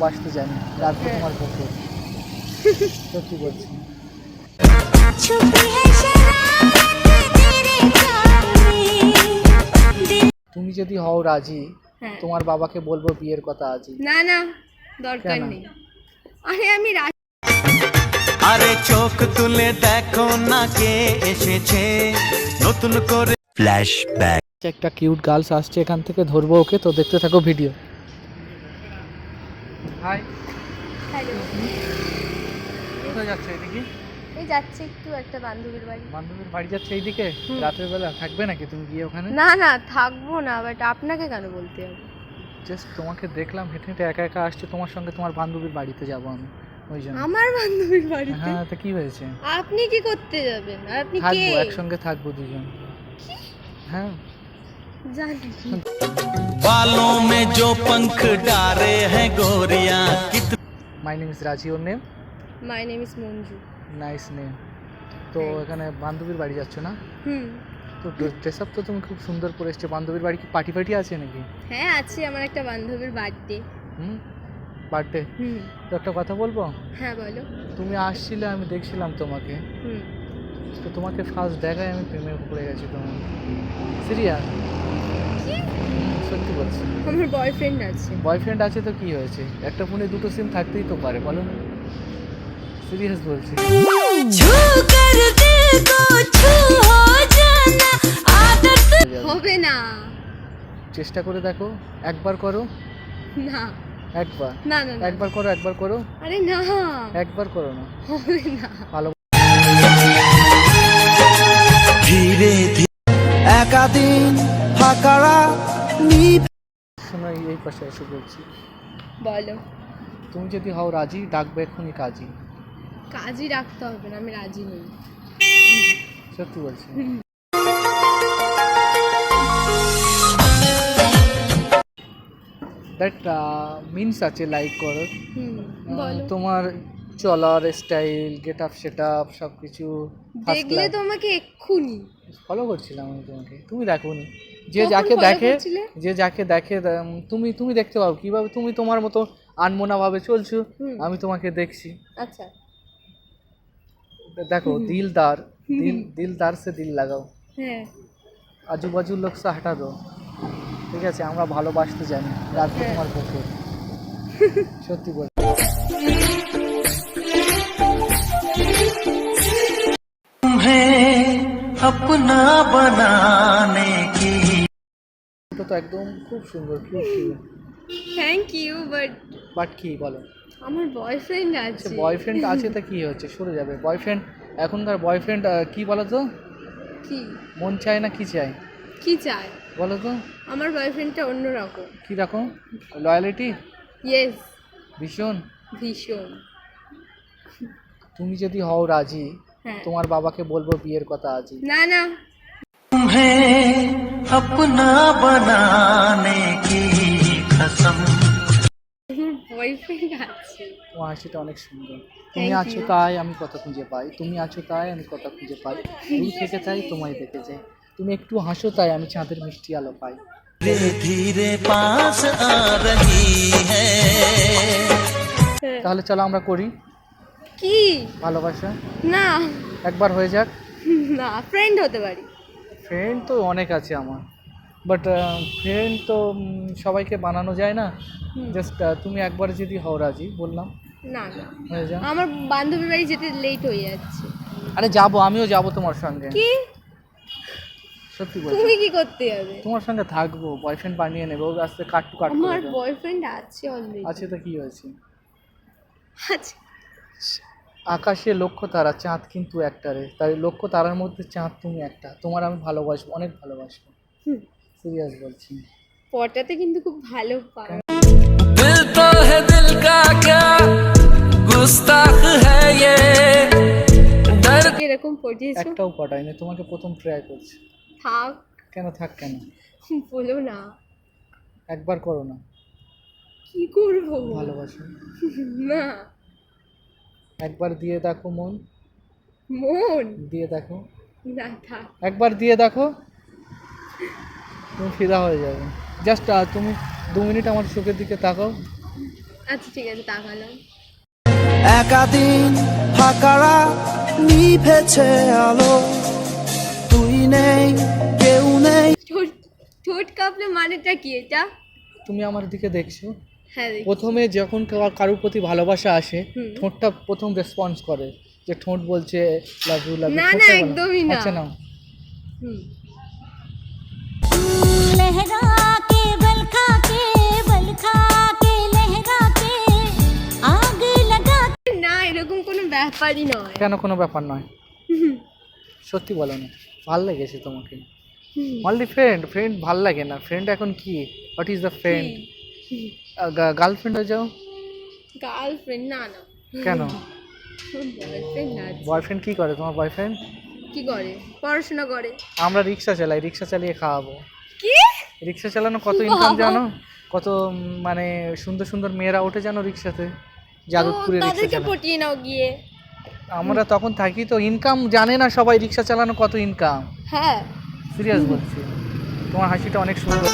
ভালোবাসতে জানি, রাখবো তোমার পুকুর। সত্যি বলছি। তুমি যদি হও রাজি, তোমার বাবাকে বলবো বিয়ের কথা আজই। না না, দরকার নেই। আরে আমি আরে চোখ তুলে দেখো না কে এসেছে নতুন করে ফ্ল্যাশব্যাক। একটা কিউট গার্লস আসছে, এখান থেকে ধরবো ওকে, তো দেখতে থাকো ভিডিও। হাই। হ্যালো। কোথায় যাচ্ছে এদিকে? এই যাচ্ছে একটু একটা বান্ধবীর বাড়ি। বান্ধবীর বাড়ি যাচ্ছে এইদিকে? রাতের বেলা থাকবে নাকি তুমি গিয়ে ওখানে? না না, থাকবো না, বাট আপনাকে কেন বলতে হবে? জাস্ট তোমাকে দেখলাম হেঁটে হেঁটে একা একা আসছে, তোমার সঙ্গে তোমার বান্ধবীর বাড়িতে যাবো আমি, ওই জন্য। আমার বান্ধবীর বাড়িতে? হ্যাঁ, তো কি হয়েছে? আপনি কি করতে যাবেন? আর আপনি কে? থাকবো, একসঙ্গে থাকবো দুজন। হ্যাঁ জানি। बालों में जो पंख डाले हैं गोरियां कितनी। মাই name is Raji, your name? My name is Manju. Nice name. তো এখানে বান্ধবীর বাড়ি যাচ্ছ না? তো ড্রেস আপ তো তুমি খুব সুন্দর করে এসছো। বান্ধবীর বাড়ি কি পার্টি ফার্টি আছে নাকি? হ্যাঁ আছে, আমার একটা বান্ধবীর বার্থডে। বার্থডে। তো একটা কথা বলবো? হ্যাঁ বলো। তুমি আসছিলে, আমি দেখছিলাম তোমাকে, তো তোমাকে ফার্স্ট দেখায় আমি প্রেমে পড়ে গেছি তোমার। সিরিয়াস, সত্যি বলছি। আমার বয়ফ্রেন্ড আছে। বয়ফ্রেন্ড আছে তো কি হয়েছে? একটা ফোনে দুটো সিম থাকতেই তো পারে, বলো না? সিরিয়াস বলছি। হবে না। চেষ্টা করে দেখো, একবার করো। না একবার না না না। একবার করো, একবার করো। আরে না, একবার করো না, হবে না। ভালো। ধীরে ধীরে একাদিন ফাঁকারা শোনো, এই পাশে এসে বলছি, বলো। তুমি যদি হও রাজি, ডাকবে এক্ষুনি কাজী। কাজই রাখতে হবে না, আমি রাজি নই। সত্যি বলছি। দ্যাট মিনস আছে লাইক করো। বলো। তোমার চলার style, get up set up সব কিছু দেখলে তোমাকে এক্ষুনি ফলো করছিলাম আমি তোমাকে, তুমি দেখোনি। যে কখন যাকে follow দেখে, করছিলে? যে যাকে দেখে তুমি দেখতে পাও কিভাবে? তুমি তোমার মতো আনমনা ভাবে চলছো, আমি তোমাকে দেখছি। আচ্ছা দেখো, দিলদার সে দিল লাগাও, হ্যাঁ। আজু বাজু লোক সে হটা দো। ঠিক আছে, আমরা ভালোবাসতে জানি, রাখবো তোমার পুকুর। সত্যি বল। तुम्हें अपना बनाने की। এটা তো একদম খুব সুন্দর, cute cute. Thank you, but কি বলো? আমার বয়ফ্রেন্ড আছে। বয়ফ্রেন্ড আছে তা কি হচ্ছে, সরে যাবে। বয়ফ্রেন্ড, এখনকার বয়ফ্রেন্ড কি বলো তো? কি মন চায় না কি চায় কি চায় বলো তো? আমার বয়ফ্রেন্ডটা অন্যরকম। কি রকম? লয়ালিটি? ইয়েস, ভীষণ। ভীষণ। তুমি যদি হও রাজি, তোমার বাবাকে বলবো বিয়ের কথা আজই। না না, तुम्हें अपना बनाने की कसम। বয়ফ্রেন্ড আছে। তোমার হাসিটা অনেক সুন্দর। তুমি আছো তাই আমি কথা খুঁজে পাই, তুমি আছো তাই আমি কথা খুঁজে পাই, দূর থেকে চাই তোমায় দেখে যাই, তুমি একটু হাসো তাই আমি চাঁদের মিষ্টি আলো পাই। धीरे धीरे पास आ रही है। তাহলে চলো আমরা করি কি? ভালোবাসা, না একবার হয়ে যাক। না, ফ্রেন্ড হতে পারি। ফ্রেন্ড তো অনেক আছে আমার, বাট ফ্রেন্ড তো সবাইকে বানানো যায় না। জাস্ট তুমি একবার যদি হও রাজি, বললাম না না, হয়ে যা। আমার বান্ধবীর বাড়ি যেতে লেট হয়ে যাচ্ছে। আরে যাবো, আমিও যাবো তোমার সঙ্গে। কি? সত্যি বলছি, তুমি কি করতে যাবে? তোমার সঙ্গে থাকবো, বয়ফ্রেন্ড বানিয়ে নেবো, আস্তে কাট টু কাট করে আমার দেবো। বয়ফ্রেন্ড আছে অলরেডি। আছে তো কি হয়েছে? আচ্ছা, আকাশে লক্ষ তারা, চাঁদ কিন্তু একটা রে, তাই লক্ষ তারার মধ্যে চাঁদ তুমি একটা, তোমার আমি ভালোবাসবো, অনেক ভালোবাসবো। সিরিয়াস বলছি। পটাতে কিন্তু খুব ভালো পাও। दिल तो है दिल का क्या गुस्ताख है ये डर। এরকম পটিয়েছো? একটাও পটাইনি, তোমাকে প্রথম ট্রাই করছি। থাক, কেন থাক কেন? বলো না। একবার করো না, কি করবো? ভালোবাসো। না, একবার দিয়ে দেখো মন, মন দিয়ে দেখো, না, থাক। একবার দিয়ে দেখো, তুমি ফিদা হয়ে যাবে। জাস্ট তুমি 2 মিনিট আমার চোখের দিকে তাকাও। আচ্ছা ঠিক আছে, তাকালাম। একাদিন ফাঁকারা নিভেছে আলো, তুই নেই কেউ নেই। ঠোঁট ঠোঁট কাঁপলে মানেটা কি এটা? তুমি আমার দিকে দেখছো? হ্যাঁ দেখি। প্রথমে যখন কারোর প্রতি ভালোবাসা আসে, হুম। ঠোঁটটা প্রথম রেসপন্স করে, যে ঠোঁট বলছে লাভ ইউ লাভ ইউ। না, না, একদমই না। আচ্ছা নাও। হুম। लहरा के बल खा के लहरा के आग लगा। না, এরকম কোনো ব্যাপারই নয়। কেন কোনো ব্যাপার নয়? সত্যি বলো না, ভাল লেগেছে তোমাকে? অনলি ফ্রেন্ড, ফ্রেন্ড ভাল লাগে না। ফ্রেন্ড এখন কি? What is the friend? Girlfriend হয়ে যাও। গার্লফ্রেন্ড না, না। কেন? বয়ফ্রেন্ড আছে। বয়ফ্রেন্ড কি করে তোমার বয়ফ্রেন্ড? কি করে? পড়াশোনা করে। আমরা রিক্সা চালাই, রিক্সা চালিয়ে খাওয়াবো। কি? রিক্সা চালানো কত ইনকাম বাবা। জানো? কত মানে সুন্দর সুন্দর মেয়েরা ওঠে জানো রিক্সাতে? যাদবপুরে রিক্সা তাদেরকে চালায়। পটিয়ে নাও গিয়ে। আমরা তখন থাকি তো, ইনকাম জানে না সবাই রিক্সা চালানো কত ইনকাম। হ্যাঁ। সিরিয়াস বলছি, তোমার হাসিটা অনেক সুন্দর।